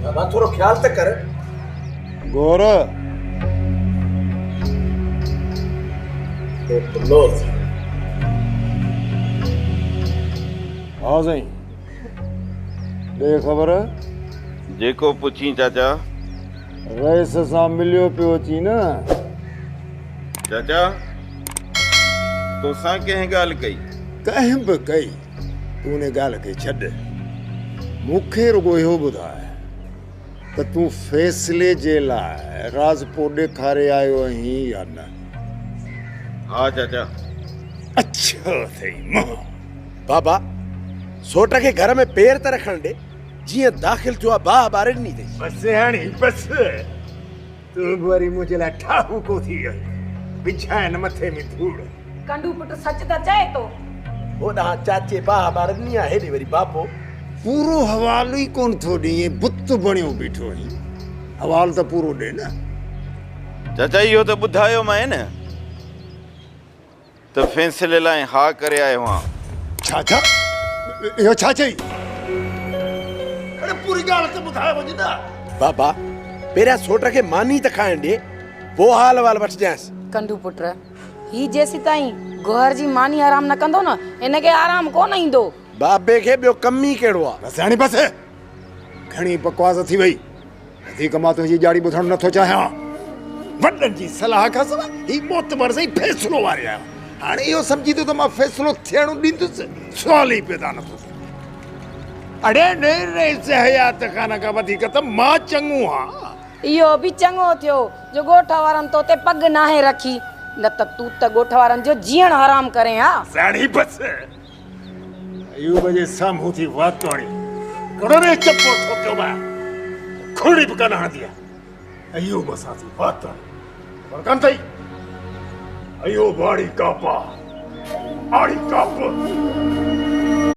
बाबा थोड़ो ख्याल तो कर। गौर हाँ साईं दे खबर जेको पुछी चाचा। रईस सां मिलियो पियो अची न? चाचा तोसां कंहिं ॻाल्हि कई? कंहिं बि कई तूं उन ॻाल्हि खे छॾ। मूंखे रुगो इहो ॿुधाए त तूं फ़ैसिले जे लाइ राज़पो ॾेखारे आयो आहीं या न? हा चाचा। अच्छा अथई मां बाबा सोट के घर में पैर त रखण दे, जीअं दाख़िल जो आहे बाह ॿारनि नी अथई। बस हाणे बस तूं वरी मुंहिंजे लाइ ठाहू को थी वई। बिछाए न मथे में धूड़। कंडू पुट सच त चए तो। होॾां चाचे बाह ॿारनि नी आहे, हेॾे वरी बापो। पूरो हवालो ई कोन थो ॾिए, बुत बणियो बीठो आहीं। हवाल त पूरो ॾे न। चाचा इहो त ॿुधायो मां न त फ़ैसिले लाइ हा करे आयो आहियां। छा छा इहो छा चई? अरे पूरी ॻाल्हि त ॿुधाए वञ न। बाबा पहिरियां सोट खे मानी त खाइण ॾे, पोइ हाल वाल वठजांसि। कंडू पुट ही जेसी ताईं गोहर जी मानी आराम न कंदो न, इनके आराम कोन ईंदो। बाबे खे ॿियो कम ई कहिड़ो आहे? बस हाणे बस घणी बकवास थी वई। वधीक मां तुंहिंजी ॼाड़ी ॿुधणु नथो चाहियां। वॾनि जी सलाह खां सवाइ ही मोतबर सां फ़ैसिलो वारे आहियां। हाणे इहो सम्झी थो त मां फ़ैसिलो थियणु ॾींदुसि? सुवाल ई पैदा नथो थिए। अड़े नहीं हयात खान खां वधीक त मां चङो आहियां। इहो बि चङो थियो जो ॻोठ वारनि तो ते पग नाहे रखी, न त तूं त ॻोठ वारनि जो जीअण हराम करे। हा साणी बस अयूब जे साम्हूं थी वातोड़ी कड़ोरे चपो ठोकियो बा खोड़ी बि कान हणंदी आहे। अयूब सां थी वातोड़ी पर कान अथई। अयूब आड़ी कापा आड़ी काप